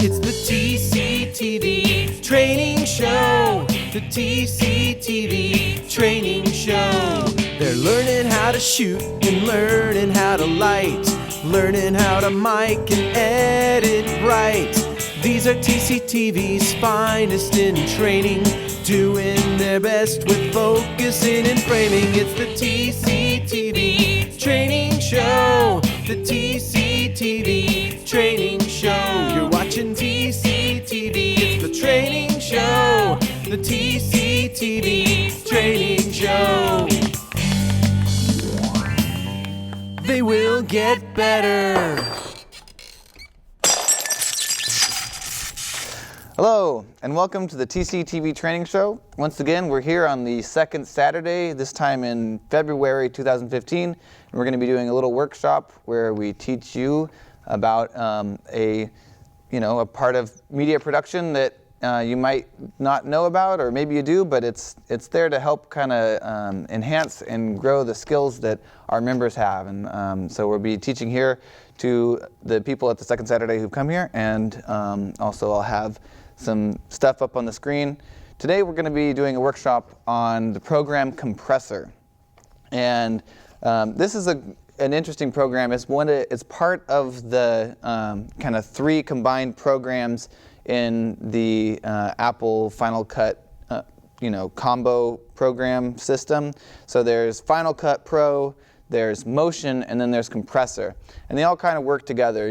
It's the TCTV training show. The TCTV training show. They're learning how to shoot and learning how to light, learning how to mic and edit right. These are TCTV's finest in training, doing their best with focusing and framing. It's the TCTV training show. The TCTV training show. You're watching TCTV. It's the training show. The TCTV training show. They will get better. Hello, and welcome to the TCTV Training Show. Once again, we're here on the second Saturday, this time in February 2015, and we're going to be doing a little workshop where we teach you about a part of media production that you might not know about, or maybe you do, but it's there to help kind of enhance and grow the skills that our members have. And so we'll be teaching here to the people at the second Saturday who've come here, and also I'll have some stuff up on the screen. Today we're going to be doing a workshop on the program Compressor. And this is an interesting program. It's part of the kind of three combined programs in the Apple Final Cut combo program system. So there's Final Cut Pro, there's Motion, and then there's Compressor. And they all kind of work together.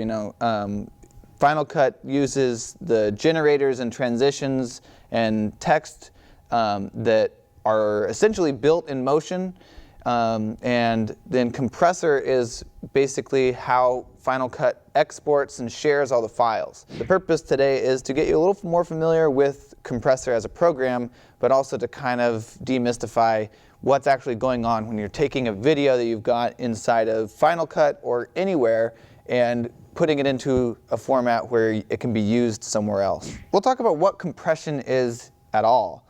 Final Cut uses the generators and transitions and text that are essentially built in Motion, and then Compressor is basically how Final Cut exports and shares all the files. The purpose today is to get you a little more familiar with Compressor as a program, but also to kind of demystify what's actually going on when you're taking a video that you've got inside of Final Cut or anywhere and putting it into a format where it can be used somewhere else. We'll talk about what compression is at all.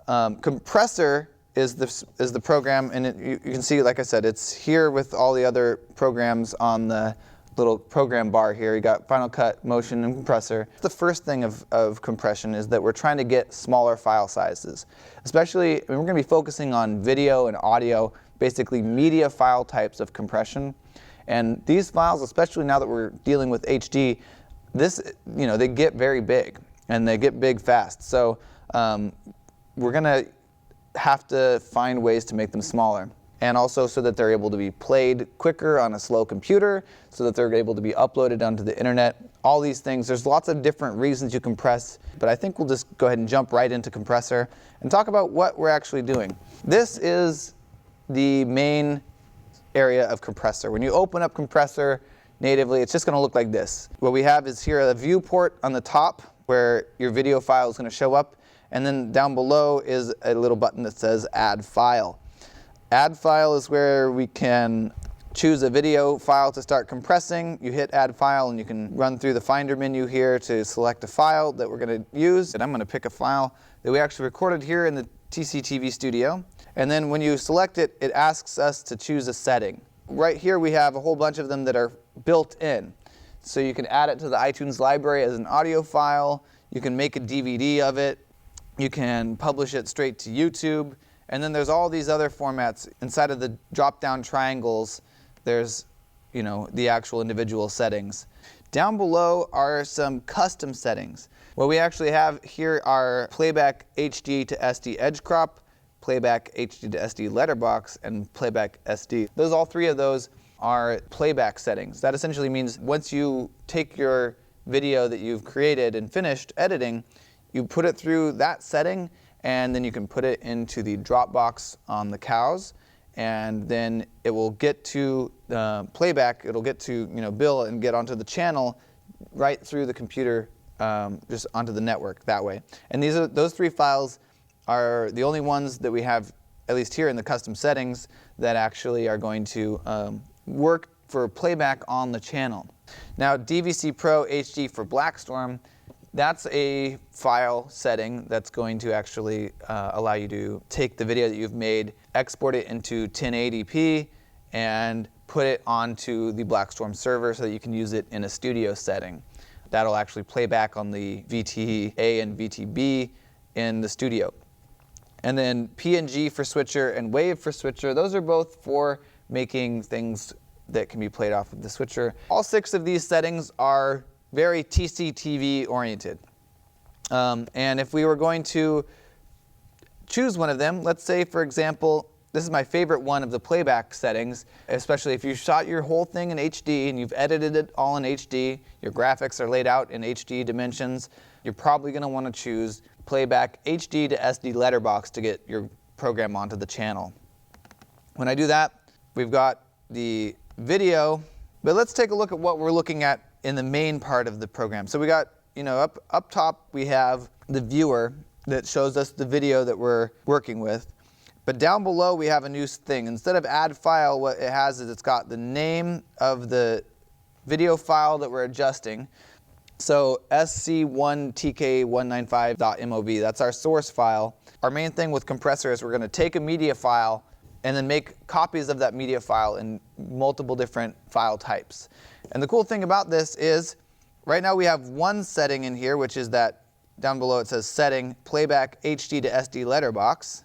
Compressor is the program, and you can see, like I said, it's here with all the other programs on the little program bar here. You got Final Cut, Motion, and Compressor. The first thing of compression is that we're trying to get smaller file sizes. Especially, we're going to be focusing on video and audio, basically media file types of compression. And these files, especially now that we're dealing with HD, they get very big, and they get big fast. So we're going to have to find ways to make them smaller. And also so that they're able to be played quicker on a slow computer, so that they're able to be uploaded onto the internet. All these things, there's lots of different reasons you compress, but I think we'll just go ahead and jump right into Compressor and talk about what we're actually doing. This is the main area of Compressor. When you open up Compressor natively, it's just going to look like this. What we have is here a viewport on the top where your video file is going to show up, and then down below is a little button that says Add File. Add File is where we can choose a video file to start compressing. You hit Add File and you can run through the Finder menu here to select a file that we're going to use. And I'm going to pick a file that we actually recorded here in the TCTV studio. And then when you select it, it asks us to choose a setting. Right here we have a whole bunch of them that are built in. So you can add it to the iTunes library as an audio file. You can make a DVD of it. You can publish it straight to YouTube. And then there's all these other formats. Inside of the drop-down triangles, there's the actual individual settings. Down below are some custom settings. What we actually have here are playback HD to SD edge crop, playback HD to SD letterbox, and playback SD. All three of those are playback settings. That essentially means once you take your video that you've created and finished editing, you put it through that setting, and then you can put it into the Dropbox on the cows, and then it will get to playback. It'll get to bill and get onto the channel right through the computer, just onto the network that way. And those three files are the only ones that we have, at least here in the custom settings, that actually are going to work for playback on the channel. Now, DVC Pro HD for Blackstorm, that's a file setting that's going to actually allow you to take the video that you've made, export it into 1080p, and put it onto the Blackstorm server so that you can use it in a studio setting. that'll actually play back on the VTA and VTB in the studio. And then PNG for switcher and wave for switcher, those are both for making things that can be played off of the switcher. All 6 of these settings are very TCTV oriented. And if we were going to choose one of them, let's say for example, this is my favorite one of the playback settings, especially if you shot your whole thing in HD and you've edited it all in HD, your graphics are laid out in HD dimensions, you're probably going to want to choose playback HD to SD letterbox to get your program onto the channel. When I do that, we've got the video, but let's take a look at what we're looking at in the main part of the program. So we got, up top we have the viewer that shows us the video that we're working with. But down below we have a new thing. Instead of add file, what it has is it's got the name of the video file that we're adjusting. So sc1tk195.mov, that's our source file. Our main thing with Compressor is we're going to take a media file and then make copies of that media file in multiple different file types. And the cool thing about this is right now we have one setting in here, which is that down below it says setting playback HD to SD letterbox.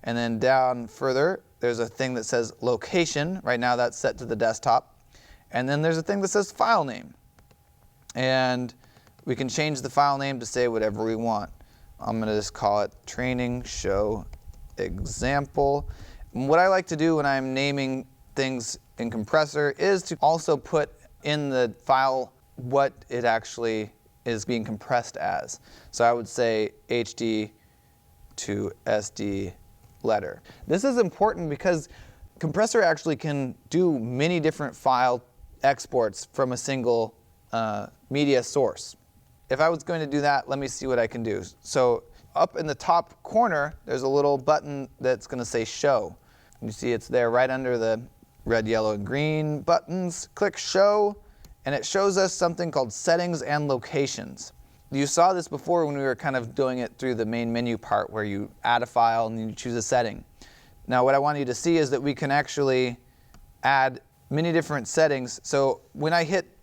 And then down further, there's a thing that says location. Right now that's set to the desktop. And then there's a thing that says file name. And we can change the file name to say whatever we want. I'm going to just call it training show example. And what I like to do when I'm naming things in Compressor is to also put in the file what it actually is being compressed as. So I would say HD to SD letter. This is important because Compressor actually can do many different file exports from a single media source. If I was going to do that, let me see what I can do. So up in the top corner, there's a little button that's going to say show. You see it's there right under the red, yellow, and green buttons. Click show, and it shows us something called settings and locations. You saw this before when we were kind of doing it through the main menu part where you add a file and you choose a setting. Now what I want you to see is that we can actually add many different settings. So when I hit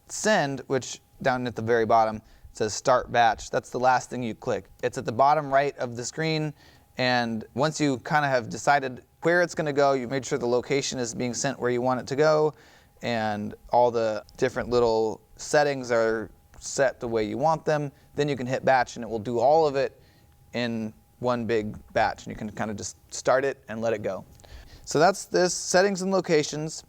send, which down at the very bottom it says start batch, that's the last thing you click. It's at the bottom right of the screen, and once you kind of have decided where it's going to go, you made sure the location is being sent where you want it to go, and all the different little settings are set the way you want them, then you can hit batch and it will do all of it in one big batch, and you can kind of just start it and let it go. So that's this, settings and locations.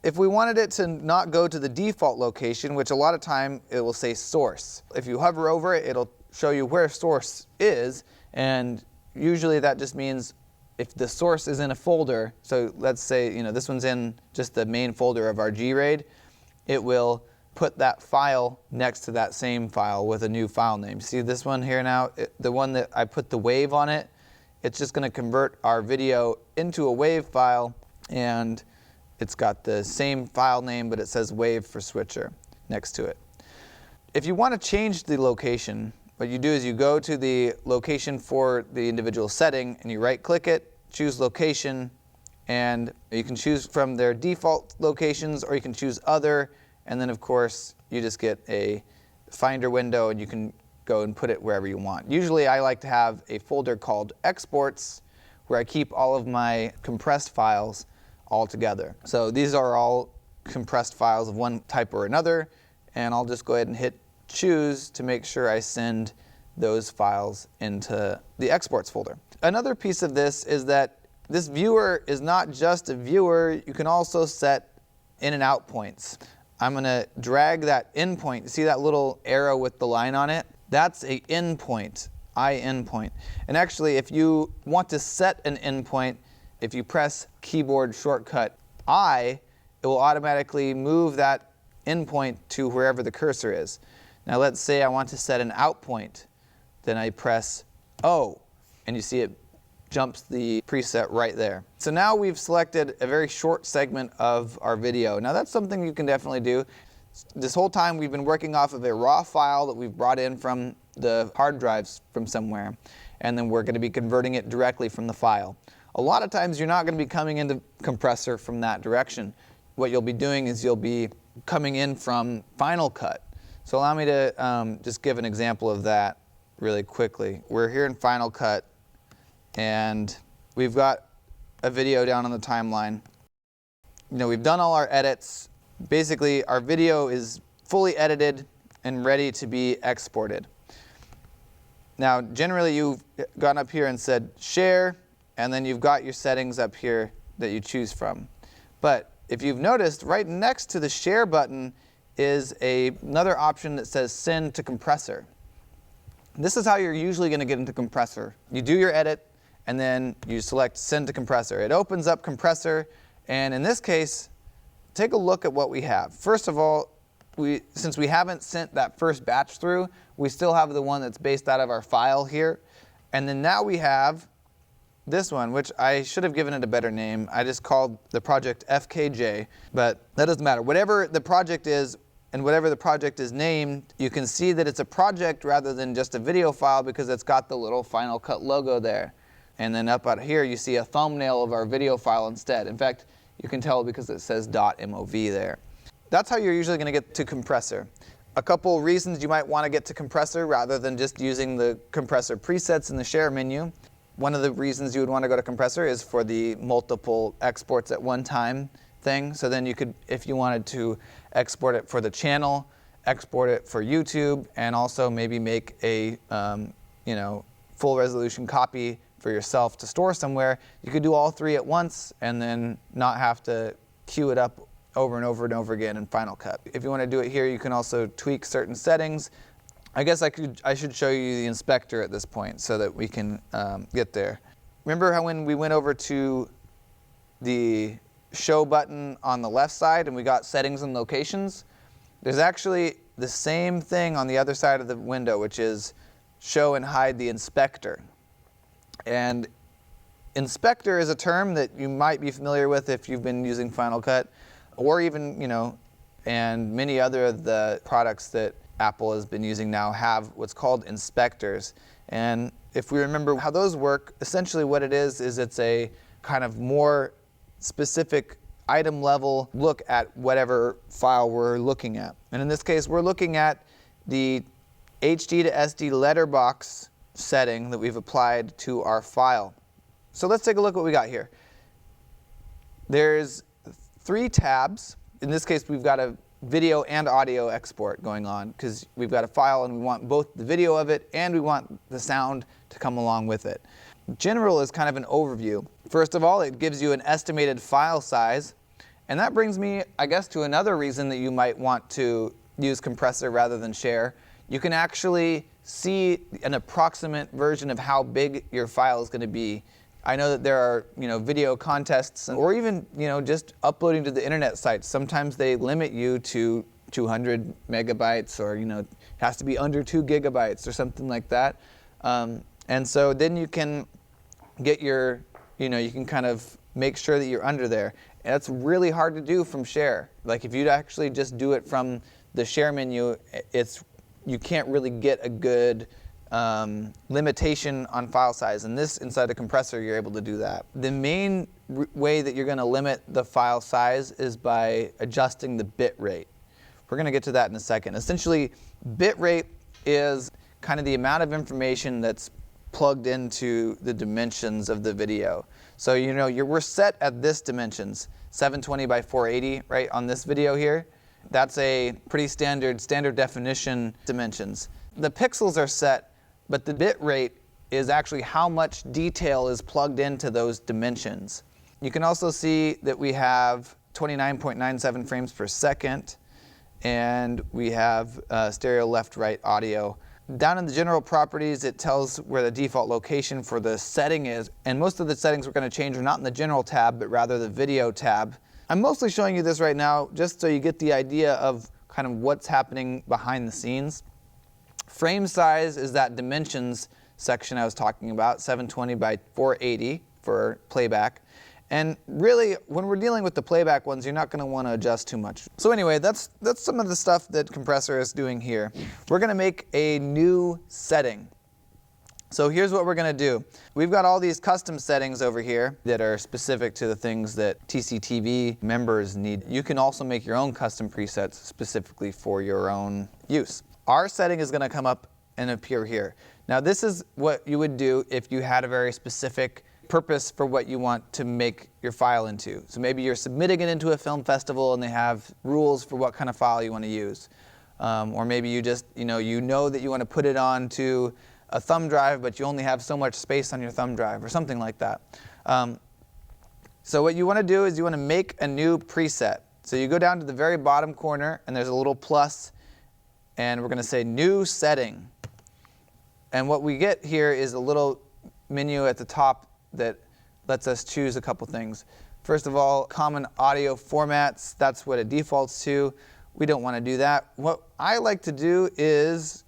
If we wanted it to not go to the default location, which a lot of time it will say source. If you hover over it, it'll show you where source is, and usually that just means if the source is in a folder, so let's say this one's in just the main folder of our GRAID, it will put that file next to that same file with a new file name. See this one here now, the one that I put the wave on it, it's just going to convert our video into a wave file, and it's got the same file name, but it says wave for switcher next to it. If you want to change the location, what you do is you go to the location for the individual setting and you right click it, choose location, and you can choose from their default locations or you can choose other, and then of course you just get a finder window and you can go and put it wherever you want. Usually I like to have a folder called exports where I keep all of my compressed files all together. So these are all compressed files of one type or another, and I'll just go ahead and hit choose to make sure I send those files into the exports folder. Another piece of this is that this viewer is not just a viewer, you can also set in and out points. I'm going to drag that in point. You see that little arrow with the line on it? That's a in point, in point. And actually if you want to set an in point, if you press keyboard shortcut I, it will automatically move that in point to wherever the cursor is. Now let's say I want to set an out point. Then I press O, and you see it jumps the preset right there. So now we've selected a very short segment of our video. Now that's something you can definitely do. This whole time we've been working off of a raw file that we've brought in from the hard drives from somewhere, and then we're going to be converting it directly from the file. A lot of times you're not going to be coming into Compressor from that direction. What you'll be doing is you'll be coming in from Final Cut. So allow me to just give an example of that really quickly. We're here in Final Cut, and we've got a video down on the timeline. We've done all our edits. Basically, our video is fully edited and ready to be exported. Now, generally, you've gone up here and said share, and then you've got your settings up here that you choose from. But if you've noticed, right next to the share button is another option that says send to Compressor. This is how you're usually going to get into Compressor. You do your edit, and then you select send to Compressor. It opens up Compressor, and in this case, take a look at what we have. First of all, since we haven't sent that first batch through, we still have the one that's based out of our file here. And then now we have this one, which I should have given it a better name. I just called the project FKJ, but that doesn't matter. Whatever the project is, and whatever the project is named, you can see that it's a project rather than just a video file because it's got the little Final Cut logo there. And then up out here, you see a thumbnail of our video file instead. In fact, you can tell because it says .mov there. That's how you're usually going to get to Compressor. A couple reasons you might want to get to Compressor rather than just using the Compressor presets in the share menu. One of the reasons you would want to go to Compressor is for the multiple exports at one time thing. So then you could, if you wanted to export it for the channel, export it for YouTube, and also maybe make a full resolution copy for yourself to store somewhere, you could do all three at once and then not have to queue it up over and over and over again in Final Cut. If you want to do it here, you can also tweak certain settings. I guess I should show you the inspector at this point so that we can get there. Remember how when we went over to the show button on the left side and we got settings and locations? There's actually the same thing on the other side of the window, which is show and hide the inspector. And inspector is a term that you might be familiar with if you've been using Final Cut, or even, and many other of the products that Apple has been using now have what's called inspectors. And if we remember how those work, essentially what it is it's a kind of more specific item level look at whatever file we're looking at. And in this case, we're looking at the HD to SD letterbox setting that we've applied to our file. So let's take a look at what we got here. There's 3 tabs. In this case, we've got a video and audio export going on because we've got a file and we want both the video of it and we want the sound to come along with it. General is kind of an overview. First of all, it gives you an estimated file size. And that brings me, I guess, to another reason that you might want to use Compressor rather than share. You can actually see an approximate version of how big your file is going to be. I know that there are, video contests, or even, just uploading to the internet sites. Sometimes they limit you to 200 megabytes, or, it has to be under 2 gigabytes or something like that. And so then you can get your, you can kind of make sure that you're under there. And that's really hard to do from share. Like if you'd actually just do it from the share menu, you can't really get a good limitation on file size. And this, inside a compressor, you're able to do that. The main way that you're going to limit the file size is by adjusting the bit rate. We're going to get to that in a second. Essentially, bit rate is kind of the amount of information that's plugged into the dimensions of the video. So we're set at this dimensions, 720 by 480, right, on this video here. That's a pretty standard definition dimensions. The pixels are set, but the bit rate is actually how much detail is plugged into those dimensions. You can also see that we have 29.97 frames per second, and we have stereo left-right audio. Down in the general properties, it tells where the default location for the setting is, and most of the settings we're going to change are not in the general tab, but rather the video tab. I'm mostly showing you this right now just so you get the idea of kind of what's happening behind the scenes. Frame size is that dimensions section I was talking about, 720 by 480 for playback. And really, when we're dealing with the playback ones, you're not going to want to adjust too much. So anyway, that's some of the stuff that Compressor is doing here. We're going to make a new setting. So here's what we're going to do. We've got all these custom settings over here that are specific to the things that TCTV members need. You can also make your own custom presets specifically for your own use. Our setting is going to come up and appear here. Now this is what you would do if you had a very specific purpose for what you want to make your file into. So maybe you're submitting it into a film festival and they have rules for what kind of file you want to use. Or maybe you just, you know that you want to put it onto a thumb drive, but you only have so much space on your thumb drive or something like that. So what you want to do is you want to make a new preset. So you go down to the very bottom corner and there's a little plus and we're going to say new setting. And what we get here is a little menu at the top that lets us choose a couple things. First of all, common audio formats, that's what it defaults to. We don't want to do that. What I like to do is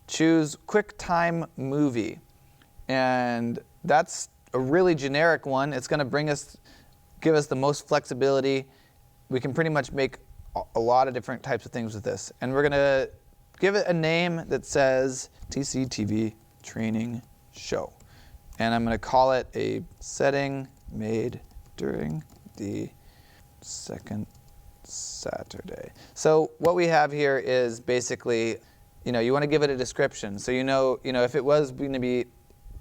choose QuickTime Movie. And that's a really generic one. It's going to give us the most flexibility. We can pretty much make a lot of different types of things with this. And we're going to give it a name that says TCTV Training Show. And I'm going to call it a setting made during the second Saturday. So what we have here is basically, you want to give it a description. So if it was going to be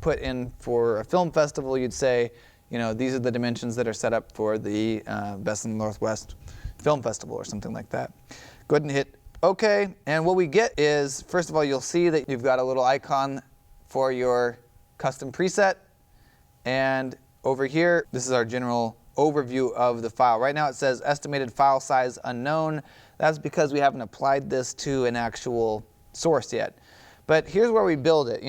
put in for a film festival, you'd say, these are the dimensions that are set up for the Best in the Northwest Film Festival or something like that. Go ahead and hit OK. And what we get is, first of all, you'll see that you've got a little icon for your custom preset. And over here, this is our general overview of the file. Right now it says estimated file size unknown. That's because we haven't applied this to an actual source yet. But here's where we build it.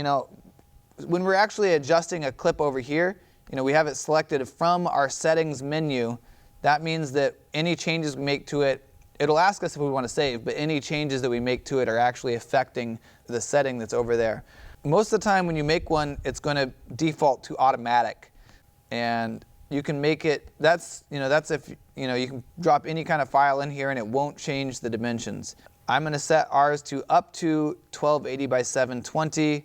When we're actually adjusting a clip over here, we have it selected from our settings menu. That means that any changes we make to it, it'll ask us if we want to save, but any changes that we make to it are actually affecting the setting that's over there. Most of the time when you make one, it's going to default to automatic. And you can make it, that's if, you can drop any kind of file in here and it won't change the dimensions. I'm going to set ours to up to 1280 by 720.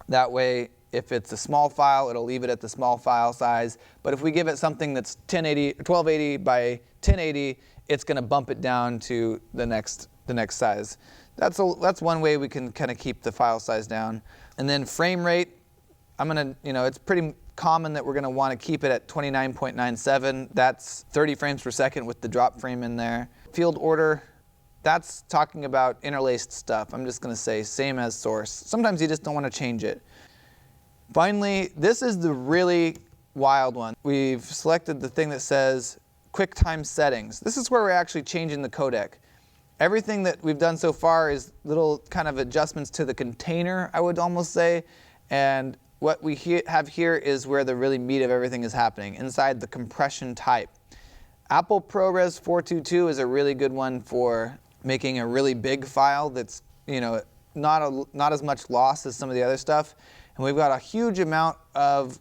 That way, if it's a small file, it'll leave it at the small file size. But if we give it something that's 1280 by 1080, it's going to bump it down to the next size. That's one way we can kind of keep the file size down. And then frame rate, it's pretty common that we're going to want to keep it at 29.97. That's 30 frames per second with the drop frame in there. Field order, that's talking about interlaced stuff. I'm just going to say same as source. Sometimes you just don't want to change it. Finally, this is the really wild one. We've selected the thing that says QuickTime Settings. This is where we're actually changing the codec. Everything that we've done so far is little kind of adjustments to the container, I would almost say. And what we have here is where the really meat of everything is happening, inside the compression type. Apple ProRes 422 is a really good one for making a really big file that's not as much loss as some of the other stuff. And we've got a huge amount of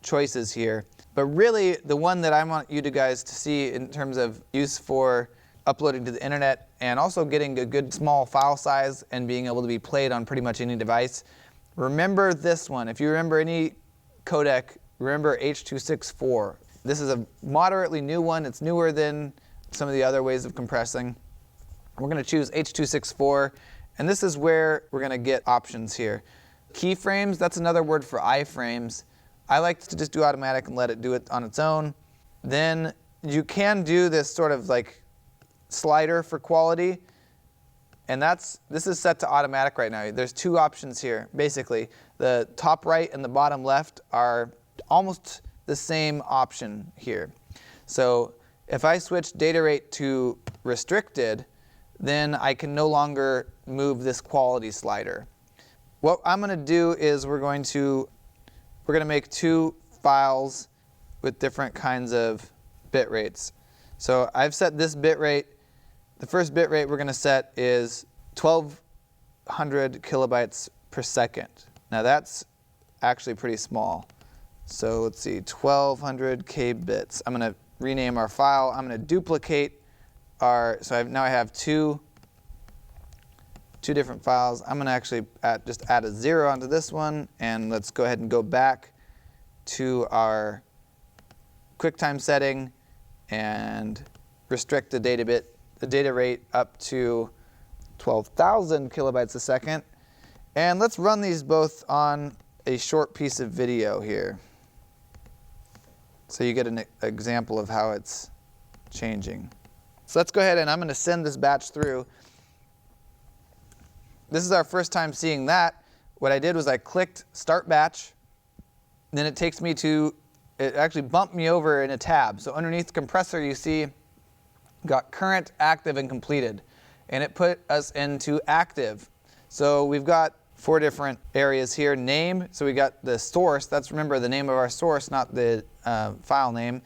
choices here. But really, the one that I want you guys to see in terms of use for uploading to the internet and also getting a good small file size and being able to be played on pretty much any device, remember this one. If you remember any codec, remember H.264. This is a moderately new one. It's newer than some of the other ways of compressing. We're going to choose H.264, and this is where we're going to get options here. Keyframes, that's another word for iframes. I like to just do automatic and let it do it on its own. Then you can do this sort of like slider for quality, and this is set to automatic right now. There's two options here. Basically, the top right and the bottom left are almost the same option here. So if I switch data rate to restricted, then I can no longer move this quality slider. What I'm going to do is we're going to make two files with different kinds of bit rates. So I've set this bit rate. The first bit rate we're going to set is 1200 kilobytes per second. Now that's actually pretty small. So let's see, 1200 kbits. I'm going to rename our file. I'm going to duplicate now I have two two different files. I'm going to actually just add a 0 onto this one, and let's go ahead and go back to our QuickTime setting and restrict the data rate up to 12,000 kilobytes a second. And let's run these both on a short piece of video here, so you get an example of how it's changing. So let's go ahead and I'm going to send this batch through. This is our first time seeing that. What I did was I clicked Start Batch. Then it takes me to, it actually bumped me over in a tab. So underneath Compressor, you see got Current, Active, and Completed. And it put us into Active. So we've got 4 different areas here. Name, so we got the source. That's, remember, the name of our source, not the file name.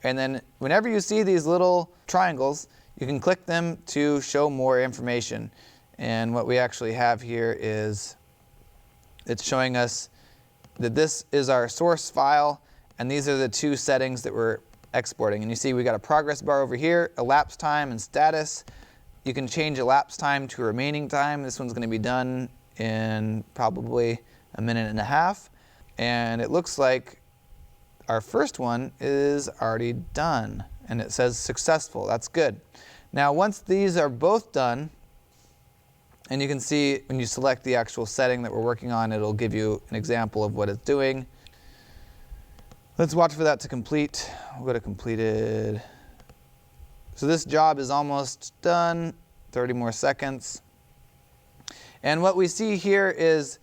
And then whenever you see these little triangles, you can click them to show more information. And what we actually have here is it's showing us that this is our source file, and these are the 2 settings that we're exporting. And you see we got a progress bar over here, elapsed time, and status. You can change elapsed time to remaining time. This one's going to be done in probably a minute and a half. And it looks like our first one is already done, and it says successful. That's good. Now once these are both done, and you can see when you select the actual setting that we're working on, it'll give you an example of what it's doing. Let's watch for that to complete. We'll go to completed. So this job is almost done, 30 more seconds. And what we see here is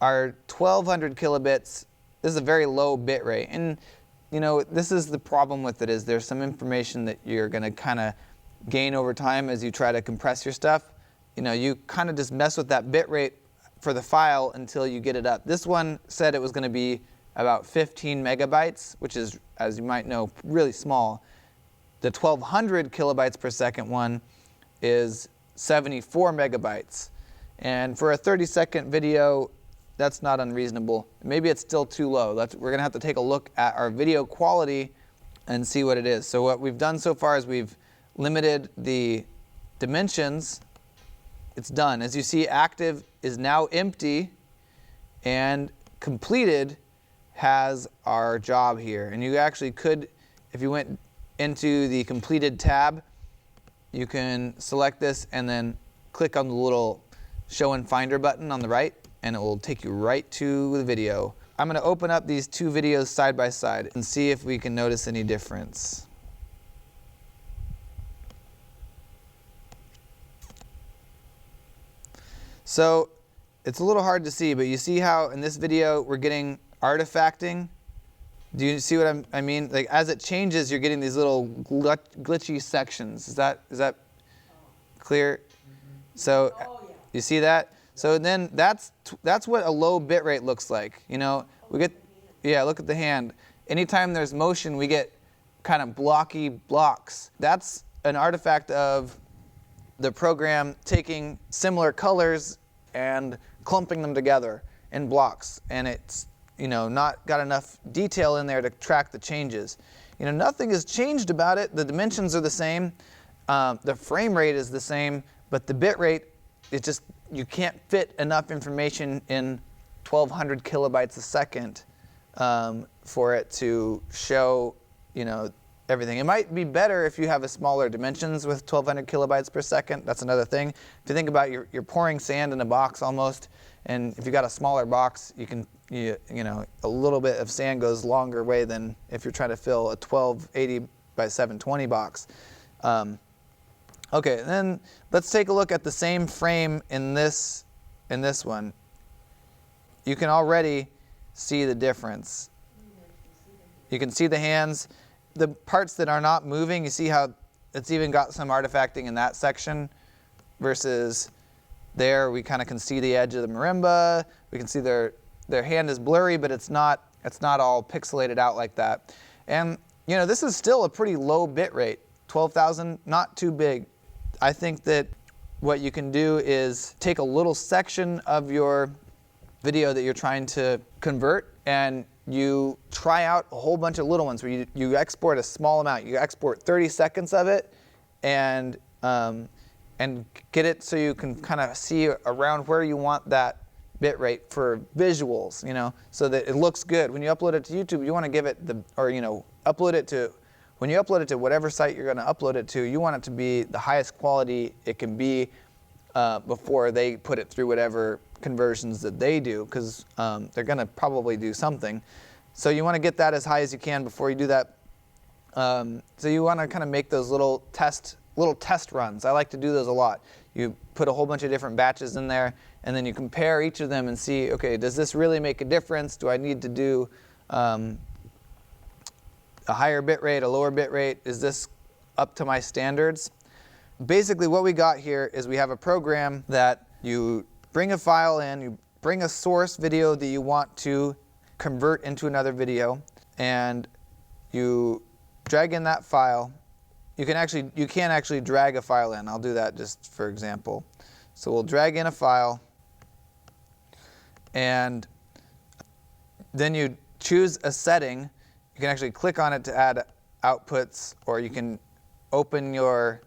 our 1200 kilobits. This is a very low bit rate. And you know, this is the problem with it, is there's some information that you're going to kind of gain over time as you try to compress your stuff. You know, you kind of just mess with that bit rate for the file until you get it up. This one said it was going to be about 15 megabytes, which is, as you might know, really small. The 1200 kilobytes per second one is 74 megabytes. And for a 30-second video, that's not unreasonable. Maybe it's still too low. We're going to have to take a look at our video quality and see what it is. So what we've done so far is we've limited the dimensions. It's done. As you see, active is now empty, and completed has our job here. And you actually could, if you went into the completed tab, you can select this and then click on the little show and finder button on the right, and it will take you right to the video. I'm going to open up these 2 videos side by side and see if we can notice any difference. So it's a little hard to see, but you see how in this video we're getting artifacting? Do you see what I mean? Like, as it changes, you're getting these little glitchy sections. Is that clear? So you see that? So then that's what a low bit rate looks like. You know, we get, yeah, look at the hand. Anytime there's motion, we get kind of blocky blocks. That's an artifact of the program taking similar colors and clumping them together in blocks, and it's, you know, not got enough detail in there to track the changes. You know, nothing has changed about it. The dimensions are the same, the frame rate is the same, but the bit rate, it's just, you can't fit enough information in 1200 kilobytes a second for it to show, you know, everything. It might be better if you have a smaller dimensions with 1200 kilobytes per second. That's another thing. If you think about you're pouring sand in a box almost, and if you got a smaller box, you know, a little bit of sand goes longer way than if you're trying to fill a 1280 by 720 box. Okay, then let's take a look at the same frame in this one. You can already see the difference. You can see the hands. The parts that are not moving, you see how it's even got some artifacting in that section, versus there we kind of can see the edge of the marimba. We can see their hand is blurry, but it's not all pixelated out like that. And you know, this is still a pretty low bit rate. 12,000, not too big. I think that what you can do is take a little section of your video that you're trying to convert, and you try out a whole bunch of little ones where you export a small amount. You export 30 seconds of it, and and get it so you can kind of see around where you want that bit rate for visuals, so that it looks good. When you upload it to YouTube, you want to give it upload it to, when you upload it to whatever site you're going to upload it to, you want it to be the highest quality it can be before they put it through whatever conversions that they do, because they're going to probably do something. So you want to get that as high as you can before you do that. So you want to kind of make those little test runs. I like to do those a lot. You put a whole bunch of different batches in there, and then you compare each of them and see, okay, does this really make a difference? Do I need to do a higher bit rate, a lower bit rate? Is this up to my standards? Basically what we got here is we have a program that you bring a file in, you bring a source video that you want to convert into another video, and you drag in that file. You can actually drag a file in. I'll do that just for example. So we'll drag in a file, and then you choose a setting. You can actually click on it to add outputs, or you can open your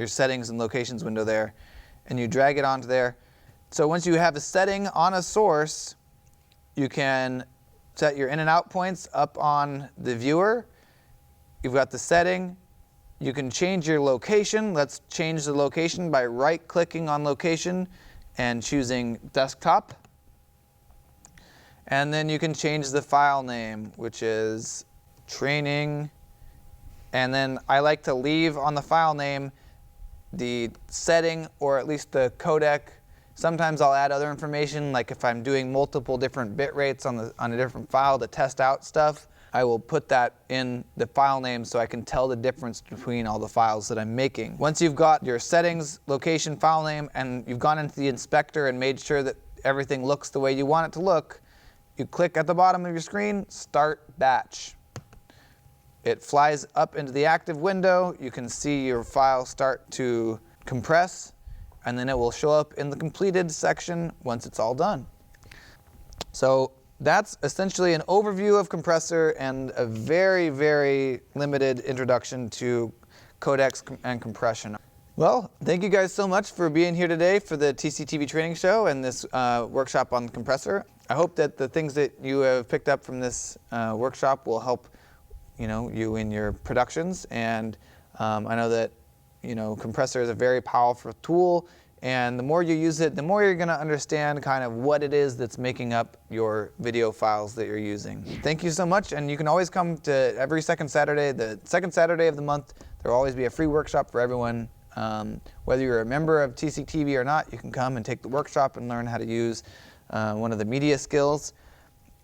settings and locations window there, and you drag it onto there. So once you have a setting on a source, you can set your in and out points up on the viewer. You've got the setting. You can change your location. Let's change the location by right-clicking on location and choosing desktop. And then you can change the file name, which is training. And then I like to leave on the file name the setting, or at least the codec. Sometimes I'll add other information, like if I'm doing multiple different bit rates on a different file to test out stuff, I will put that in the file name so I can tell the difference between all the files that I'm making. Once you've got your settings, location, file name, and you've gone into the inspector and made sure that everything looks the way you want it to look, you click at the bottom of your screen, Start Batch. It flies up into the active window. You can see your file start to compress, and then it will show up in the completed section once it's all done. So that's essentially an overview of Compressor and a very, very limited introduction to codecs and compression. Well, thank you guys so much for being here today for the TCTV training show and this workshop on Compressor. I hope that the things that you have picked up from this workshop will help you in your productions. And I know that Compressor is a very powerful tool, and the more you use it, the more you're going to understand kind of what it is that's making up your video files that you're using. Thank you so much, and you can always come to every second Saturday. The second Saturday of the month, there will always be a free workshop for everyone. Whether you're a member of TCTV or not, you can come and take the workshop and learn how to use one of the media skills.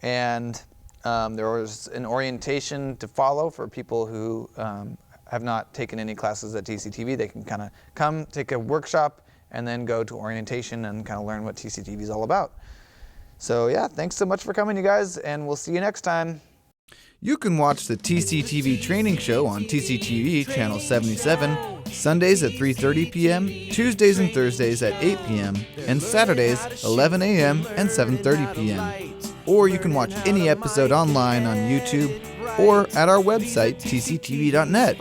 And there was an orientation to follow for people who have not taken any classes at TCTV. They can kind of come, take a workshop, and then go to orientation and kind of learn what TCTV is all about. So yeah, thanks so much for coming, you guys, and we'll see you next time. You can watch the TCTV training show on TCTV channel 77, Sundays at 3:30 p.m., Tuesdays and Thursdays at 8 p.m., and Saturdays 11 a.m. and 7:30 p.m. Or you can watch any episode online on YouTube or at our website, tctv.net.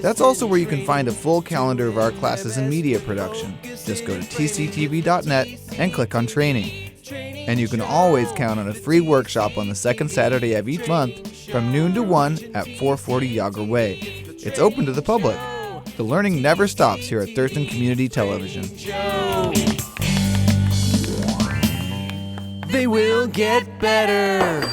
That's also where you can find a full calendar of our classes in media production. Just go to tctv.net and click on training. And you can always count on a free workshop on the second Saturday of each month from noon to 1 at 440 Yager Way. It's open to the public. The learning never stops here at Thurston Community Television. They will get better.